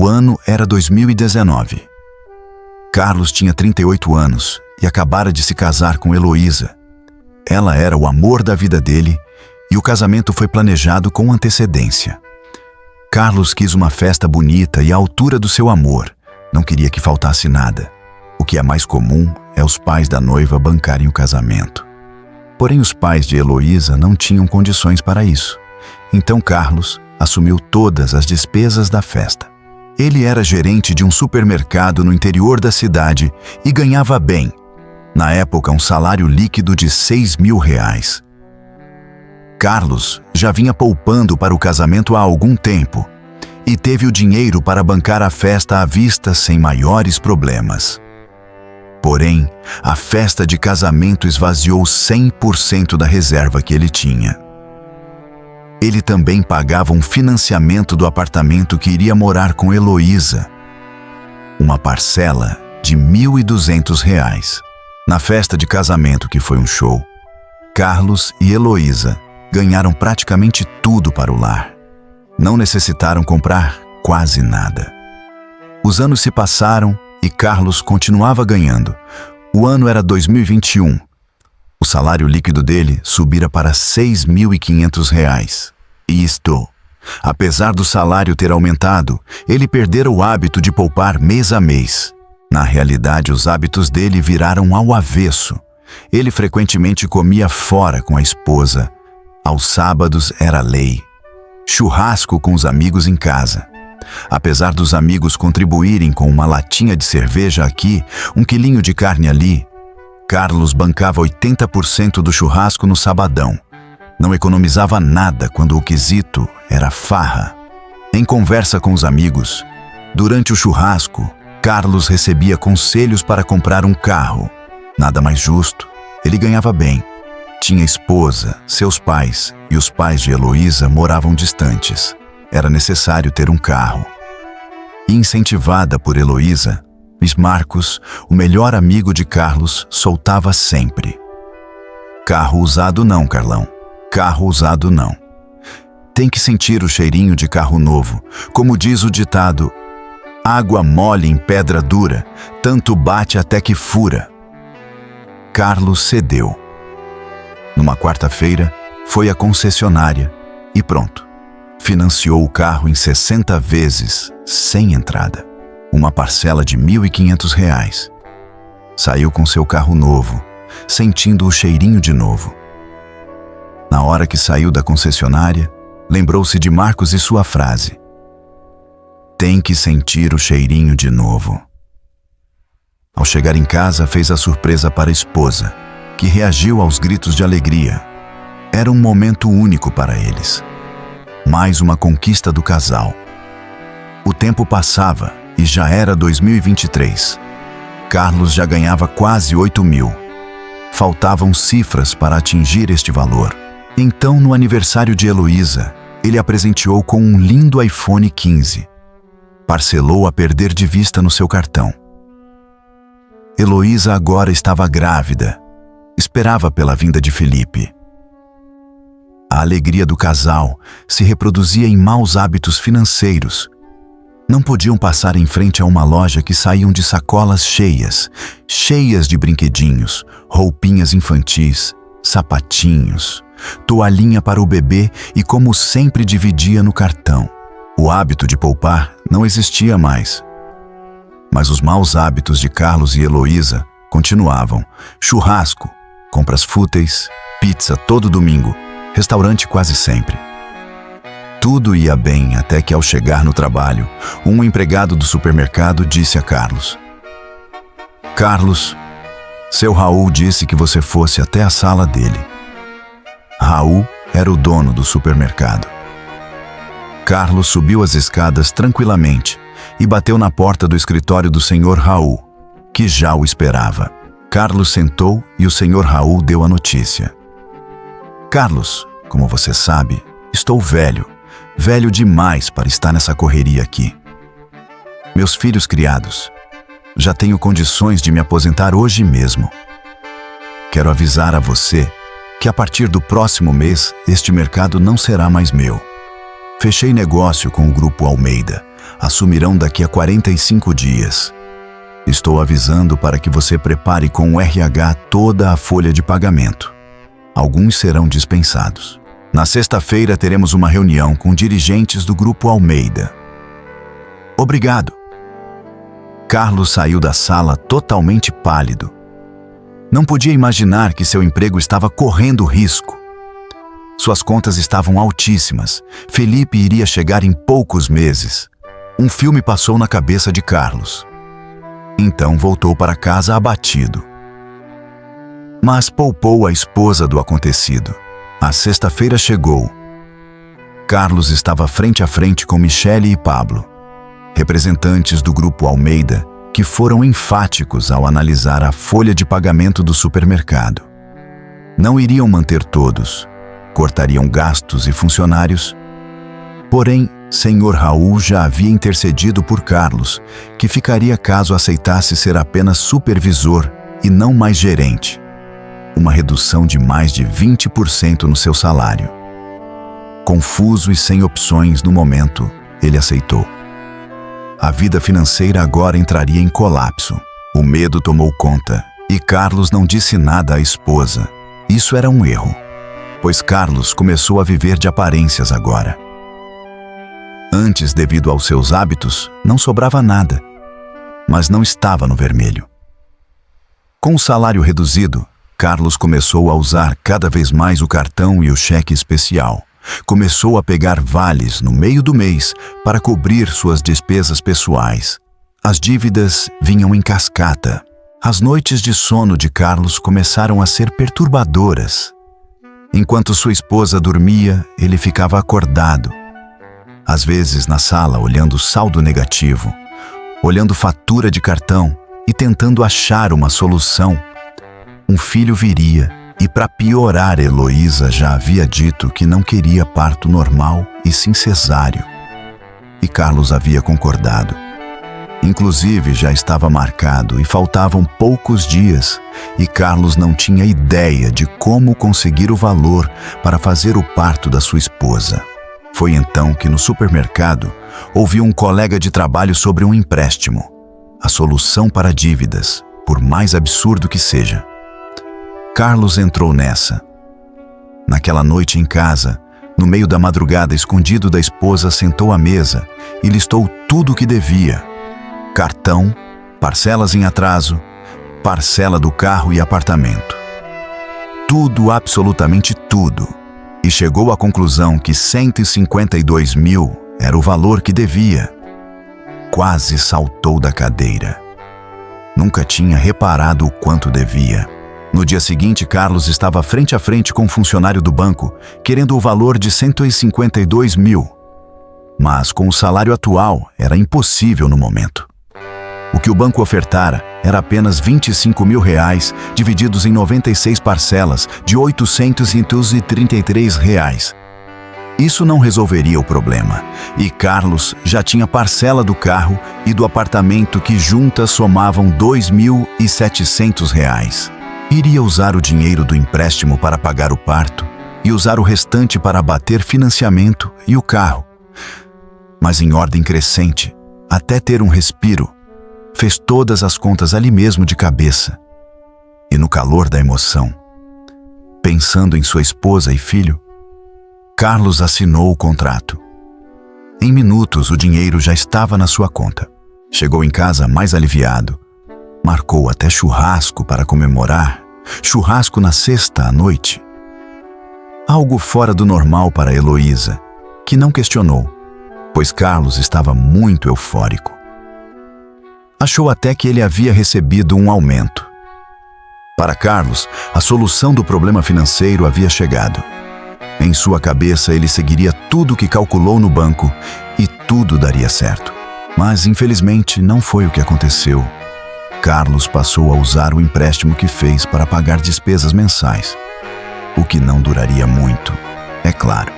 O ano era 2019. Carlos tinha 38 anos e acabara de se casar com Heloísa. Ela era o amor da vida dele e o casamento foi planejado com antecedência. Carlos quis uma festa bonita e à altura do seu amor. Não queria que faltasse nada. O que é mais comum é os pais da noiva bancarem o casamento. Porém, os pais de Heloísa não tinham condições para isso. Então Carlos assumiu todas as despesas da festa. Ele era gerente de um supermercado no interior da cidade e ganhava bem. Na época, um salário líquido de R$6.000. Carlos já vinha poupando para o casamento há algum tempo e teve o dinheiro para bancar a festa à vista sem maiores problemas. Porém, a festa de casamento esvaziou 100% da reserva que ele tinha. Ele também pagava um financiamento do apartamento que iria morar com Heloísa, uma parcela de R$1.200. Na festa de casamento, que foi um show, Carlos e Heloísa ganharam praticamente tudo para o lar. Não necessitaram comprar quase nada. Os anos se passaram e Carlos continuava ganhando. O ano era 2021. O salário líquido dele subira para R$6.500. Isto, apesar do salário ter aumentado, ele perdera o hábito de poupar mês a mês. Na realidade, os hábitos dele viraram ao avesso. Ele frequentemente comia fora com a esposa. Aos sábados era lei. Churrasco com os amigos em casa. Apesar dos amigos contribuírem com uma latinha de cerveja aqui, um quilinho de carne ali, Carlos bancava 80% do churrasco no sabadão. Não economizava nada quando o quesito era farra. Em conversa com os amigos, durante o churrasco, Carlos recebia conselhos para comprar um carro. Nada mais justo. Ele ganhava bem. Tinha esposa, seus pais e os pais de Heloísa moravam distantes. Era necessário ter um carro. E incentivada por Heloísa, Miss Marcos, o melhor amigo de Carlos, soltava sempre: carro usado não, Carlão. Carro usado não. Tem que sentir o cheirinho de carro novo. Como diz o ditado, água mole em pedra dura, tanto bate até que fura. Carlos cedeu. Numa quarta-feira, foi à concessionária e pronto. Financiou o carro em 60 vezes, sem entrada. Uma parcela de R$1.500. Saiu com seu carro novo, sentindo o cheirinho de novo. Na hora que saiu da concessionária, lembrou-se de Marcos e sua frase: tem que sentir o cheirinho de novo. Ao chegar em casa, fez a surpresa para a esposa, que reagiu aos gritos de alegria. Era um momento único para eles. Mais uma conquista do casal. O tempo passava e já era 2023. Carlos já ganhava quase 8.000. Faltavam cifras para atingir este valor. Então, no aniversário de Heloísa, ele a presenteou com um lindo iPhone 15. Parcelou a perder de vista no seu cartão. Heloísa agora estava grávida. Esperava pela vinda de Felipe. A alegria do casal se reproduzia em maus hábitos financeiros. Não podiam passar em frente a uma loja que saíam de sacolas cheias de brinquedinhos, roupinhas infantis, sapatinhos, toalhinha para o bebê e, como sempre, dividia no cartão. O hábito de poupar não existia mais. Mas os maus hábitos de Carlos e Heloísa continuavam. Churrasco, compras fúteis, pizza todo domingo, restaurante quase sempre. Tudo ia bem até que, ao chegar no trabalho, um empregado do supermercado disse a Carlos: Carlos, seu Raul disse que você fosse até a sala dele. Raul era o dono do supermercado. Carlos subiu as escadas tranquilamente e bateu na porta do escritório do senhor Raul, que já o esperava. Carlos sentou e o senhor Raul deu a notícia. Carlos, como você sabe, estou velho demais para estar nessa correria aqui. Meus filhos criados, já tenho condições de me aposentar hoje mesmo. Quero avisar a você que a partir do próximo mês este mercado não será mais meu. Fechei negócio com o Grupo Almeida, assumirão daqui a 45 dias. Estou avisando para que você prepare com o RH toda a folha de pagamento. Alguns serão dispensados. Na sexta-feira teremos uma reunião com dirigentes do Grupo Almeida. Obrigado. Carlos saiu da sala totalmente pálido. Não podia imaginar que seu emprego estava correndo risco. Suas contas estavam altíssimas. Felipe iria chegar em poucos meses. Um filme passou na cabeça de Carlos. Então voltou para casa abatido. Mas poupou a esposa do acontecido. A sexta-feira chegou. Carlos estava frente a frente com Michele e Pablo, representantes do Grupo Almeida, que foram enfáticos ao analisar a folha de pagamento do supermercado. Não iriam manter todos, cortariam gastos e funcionários. Porém, Senhor Raul já havia intercedido por Carlos, que ficaria caso aceitasse ser apenas supervisor e não mais gerente. Uma redução de mais de 20% no seu salário. Confuso e sem opções no momento, ele aceitou. A vida financeira agora entraria em colapso. O medo tomou conta e Carlos não disse nada à esposa. Isso era um erro, pois Carlos começou a viver de aparências agora. Antes, devido aos seus hábitos, não sobrava nada, mas não estava no vermelho. Com o salário reduzido, Carlos começou a usar cada vez mais o cartão e o cheque especial. Começou a pegar vales no meio do mês para cobrir suas despesas pessoais. As dívidas vinham em cascata. As noites de sono de Carlos começaram a ser perturbadoras. Enquanto sua esposa dormia, ele ficava acordado. Às vezes na sala, olhando o saldo negativo, olhando fatura de cartão e tentando achar uma solução. Um filho viria e, para piorar, Heloísa já havia dito que não queria parto normal e sim cesáreo. E Carlos havia concordado. Inclusive já estava marcado e faltavam poucos dias e Carlos não tinha ideia de como conseguir o valor para fazer o parto da sua esposa. Foi então que no supermercado ouviu um colega de trabalho sobre um empréstimo, a solução para dívidas, por mais absurdo que seja. Carlos entrou nessa. Naquela noite em casa, no meio da madrugada, escondido da esposa, sentou à mesa e listou tudo o que devia: cartão, parcelas em atraso, parcela do carro e apartamento. Tudo, absolutamente tudo. E chegou à conclusão que 152 mil era o valor que devia. Quase saltou da cadeira. Nunca tinha reparado o quanto devia. No dia seguinte, Carlos estava frente a frente com um funcionário do banco, querendo o valor de 152 mil. Mas com o salário atual, era impossível no momento. O que o banco ofertara era apenas 25 mil reais, divididos em 96 parcelas de 833 reais. Isso não resolveria o problema, e Carlos já tinha parcela do carro e do apartamento que juntas somavam 2.700 reais. Iria usar o dinheiro do empréstimo para pagar o parto e usar o restante para abater financiamento e o carro. Mas em ordem crescente, até ter um respiro, fez todas as contas ali mesmo de cabeça. E no calor da emoção, pensando em sua esposa e filho, Carlos assinou o contrato. Em minutos, o dinheiro já estava na sua conta. Chegou em casa mais aliviado. Marcou até churrasco para comemorar. Churrasco na sexta à noite. Algo fora do normal para Heloísa, que não questionou, pois Carlos estava muito eufórico. Achou até que ele havia recebido um aumento. Para Carlos, a solução do problema financeiro havia chegado. Em sua cabeça, ele seguiria tudo o que calculou no banco e tudo daria certo. Mas, infelizmente, não foi o que aconteceu. Carlos passou a usar o empréstimo que fez para pagar despesas mensais, o que não duraria muito, é claro.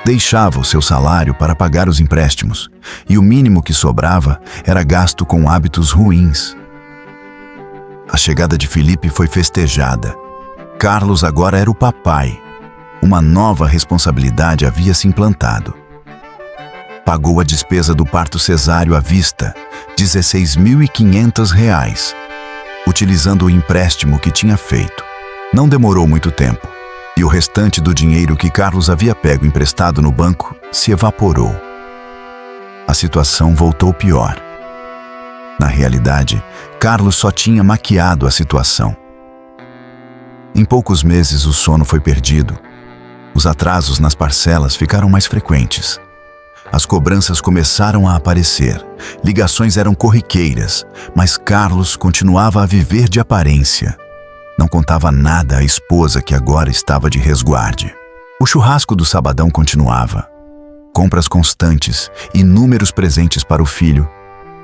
Deixava o seu salário para pagar os empréstimos, e o mínimo que sobrava era gasto com hábitos ruins. A chegada de Felipe foi festejada. Carlos agora era o papai. Uma nova responsabilidade havia se implantado. Pagou a despesa do parto cesáreo à vista, R$ 16.500, utilizando o empréstimo que tinha feito. Não demorou muito tempo, e o restante do dinheiro que Carlos havia pego emprestado no banco se evaporou. A situação voltou pior. Na realidade, Carlos só tinha maquiado a situação. Em poucos meses, o sono foi perdido. Os atrasos nas parcelas ficaram mais frequentes. As cobranças começaram a aparecer, ligações eram corriqueiras, mas Carlos continuava a viver de aparência. Não contava nada à esposa que agora estava de resguarde. O churrasco do sabadão continuava. Compras constantes, inúmeros presentes para o filho,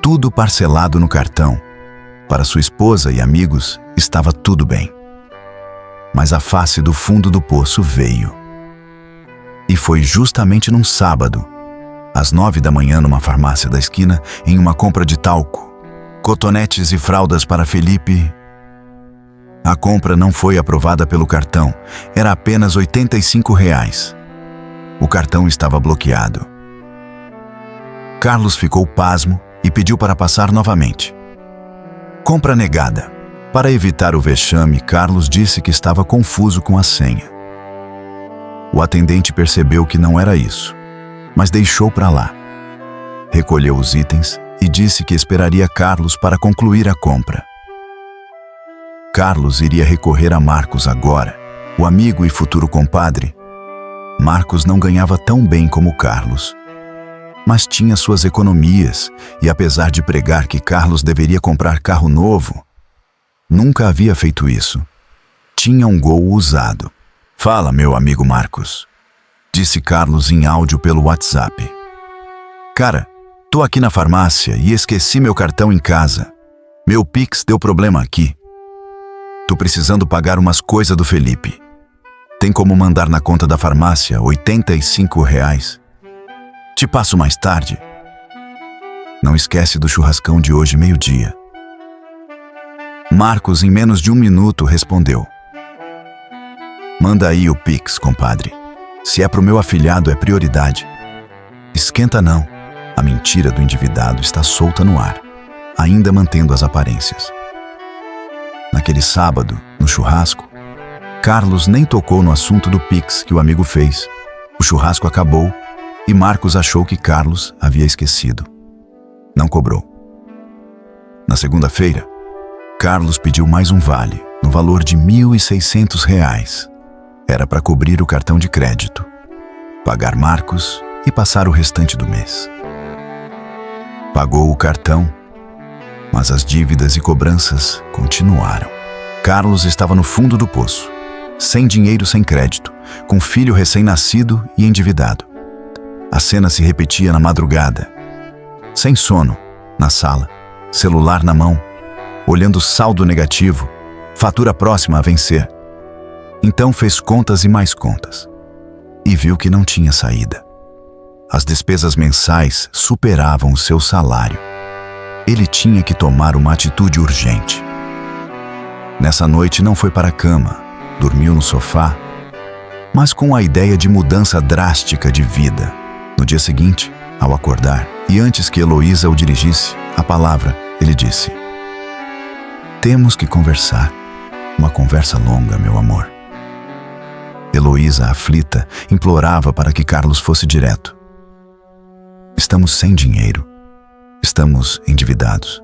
tudo parcelado no cartão. Para sua esposa e amigos, estava tudo bem. Mas a face do fundo do poço veio. E foi justamente num sábado, às 9 da manhã, numa farmácia da esquina, em uma compra de talco, cotonetes e fraldas para Felipe. A compra não foi aprovada pelo cartão, era apenas R$ 85. O cartão estava bloqueado. Carlos ficou pasmo e pediu para passar novamente. Compra negada. Para evitar o vexame, Carlos disse que estava confuso com a senha. O atendente percebeu que não era isso, mas deixou para lá. Recolheu os itens e disse que esperaria Carlos para concluir a compra. Carlos iria recorrer a Marcos agora, o amigo e futuro compadre. Marcos não ganhava tão bem como Carlos, mas tinha suas economias e, apesar de pregar que Carlos deveria comprar carro novo, nunca havia feito isso. Tinha um Gol usado. "Fala, meu amigo Marcos", disse Carlos em áudio pelo WhatsApp. "Cara, tô aqui na farmácia e esqueci meu cartão em casa. Meu Pix deu problema aqui. Tô precisando pagar umas coisas do Felipe. Tem como mandar na conta da farmácia R$ 85? Te passo mais tarde. Não esquece do churrascão de hoje, meio-dia." Marcos, em menos de 1 minuto, respondeu: "Manda aí o Pix, compadre. Se é pro meu afilhado, é prioridade." Esquenta não. A mentira do endividado está solta no ar, ainda mantendo as aparências. Naquele sábado, no churrasco, Carlos nem tocou no assunto do Pix que o amigo fez. O churrasco acabou e Marcos achou que Carlos havia esquecido. Não cobrou. Na segunda-feira, Carlos pediu mais um vale, no valor de R$ 1.600. Era para cobrir o cartão de crédito, pagar Marcos e passar o restante do mês. Pagou o cartão, mas as dívidas e cobranças continuaram. Carlos estava no fundo do poço, sem dinheiro, sem crédito, com filho recém-nascido e endividado. A cena se repetia na madrugada. Sem sono, na sala, celular na mão, olhando saldo negativo, fatura próxima a vencer. Então fez contas e mais contas, e viu que não tinha saída. As despesas mensais superavam o seu salário. Ele tinha que tomar uma atitude urgente. Nessa noite não foi para a cama, dormiu no sofá, mas com a ideia de mudança drástica de vida. No dia seguinte, ao acordar, e antes que Heloísa o dirigisse a palavra, ele disse: "Temos que conversar. Uma conversa longa, meu amor." Heloísa, aflita, implorava para que Carlos fosse direto. "Estamos sem dinheiro. Estamos endividados.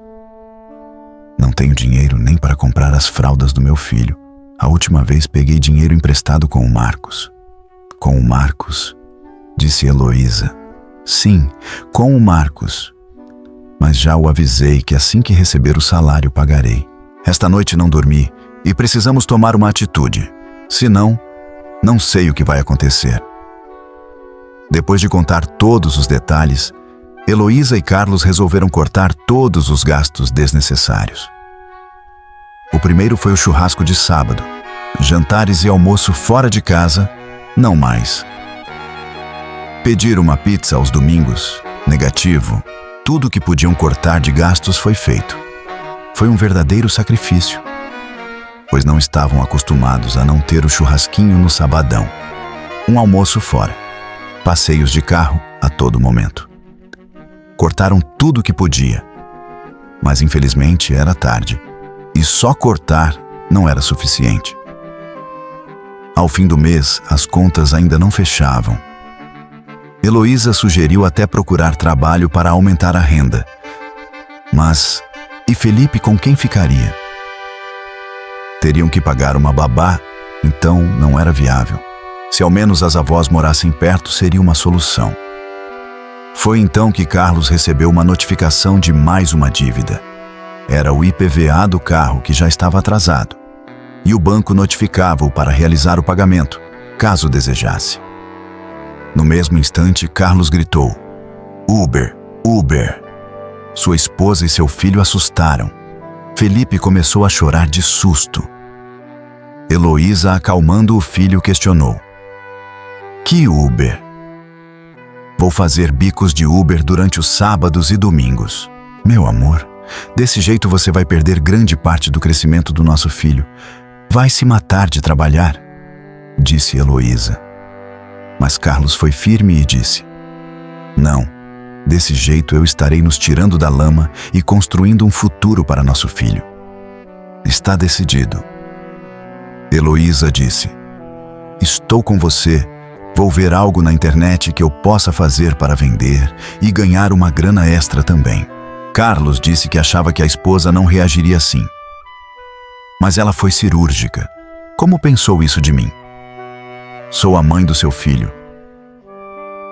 Não tenho dinheiro nem para comprar as fraldas do meu filho. A última vez peguei dinheiro emprestado com o Marcos." "Com o Marcos?", disse Heloísa. "Sim, com o Marcos. Mas já o avisei que assim que receber o salário pagarei. Esta noite não dormi e precisamos tomar uma atitude. Senão, não sei o que vai acontecer." Depois de contar todos os detalhes, Heloísa e Carlos resolveram cortar todos os gastos desnecessários. O primeiro foi o churrasco de sábado. Jantares e almoço fora de casa, não mais. Pedir uma pizza aos domingos, negativo. Tudo que podiam cortar de gastos foi feito. Foi um verdadeiro sacrifício, pois não estavam acostumados a não ter o churrasquinho no sabadão. Um almoço fora. Passeios de carro a todo momento. cortaram tudo o que podia. Mas infelizmente era tarde, e só cortar não era suficiente. Ao fim do mês, as contas ainda não fechavam. Heloísa sugeriu até procurar trabalho para aumentar a renda. Mas, e Felipe com quem ficaria? Teriam que pagar uma babá, então não era viável. Se ao menos as avós morassem perto, seria uma solução. Foi então que Carlos recebeu uma notificação de mais uma dívida. Era o IPVA do carro que já estava atrasado. E o banco notificava-o para realizar o pagamento, caso desejasse. No mesmo instante, Carlos gritou: "Uber! Uber!" Sua esposa e seu filho assustaram. Felipe começou a chorar de susto. Heloísa, acalmando o filho, questionou: "Que Uber?" "Vou fazer bicos de Uber durante os sábados e domingos." "Meu amor, desse jeito você vai perder grande parte do crescimento do nosso filho. Vai se matar de trabalhar", disse Heloísa. Mas Carlos foi firme e disse: "Não, desse jeito eu estarei nos tirando da lama e construindo um futuro para nosso filho." "Está decidido." Heloísa disse: "Estou com você. Vou ver algo na internet que eu possa fazer para vender e ganhar uma grana extra também." Carlos disse que achava que a esposa não reagiria assim. Mas ela foi cirúrgica. "Como pensou isso de mim? Sou a mãe do seu filho.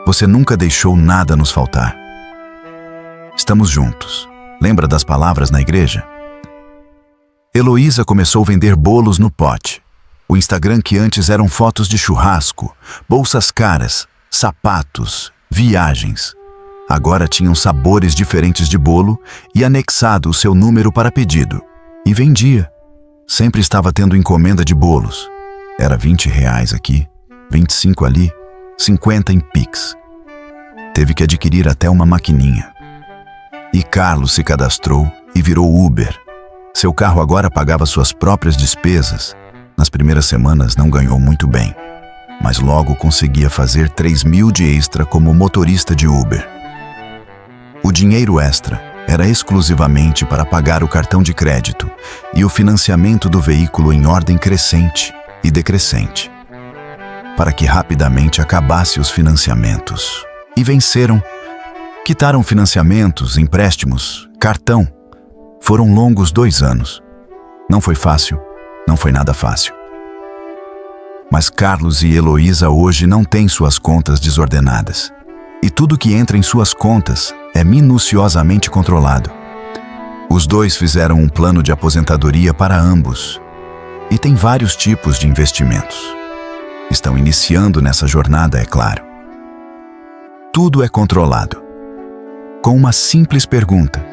Você nunca deixou nada nos faltar. Estamos juntos. Lembra das palavras na igreja?" Heloísa começou a vender bolos no pote. O Instagram, que antes eram fotos de churrasco, bolsas caras, sapatos, viagens, agora tinham sabores diferentes de bolo e anexado o seu número para pedido. E vendia. Sempre estava tendo encomenda de bolos. Era R$20 aqui, 25 ali, 50 em Pix. Teve que adquirir até uma maquininha. E Carlos se cadastrou e virou Uber. Seu carro agora pagava suas próprias despesas. Nas primeiras semanas não ganhou muito bem, mas logo conseguia fazer 3.000 de extra como motorista de Uber. O dinheiro extra era exclusivamente para pagar o cartão de crédito e o financiamento do veículo em ordem crescente e decrescente, para que rapidamente acabasse os financiamentos. E venceram. Quitaram financiamentos, empréstimos, cartão. Foram longos 2 anos. Não foi fácil, não foi nada fácil. Mas Carlos e Heloísa hoje não têm suas contas desordenadas. E tudo que entra em suas contas é minuciosamente controlado. Os dois fizeram um plano de aposentadoria para ambos. E tem vários tipos de investimentos. Estão iniciando nessa jornada, é claro. Tudo é controlado. Com uma simples pergunta: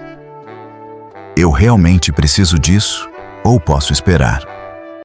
eu realmente preciso disso ou posso esperar?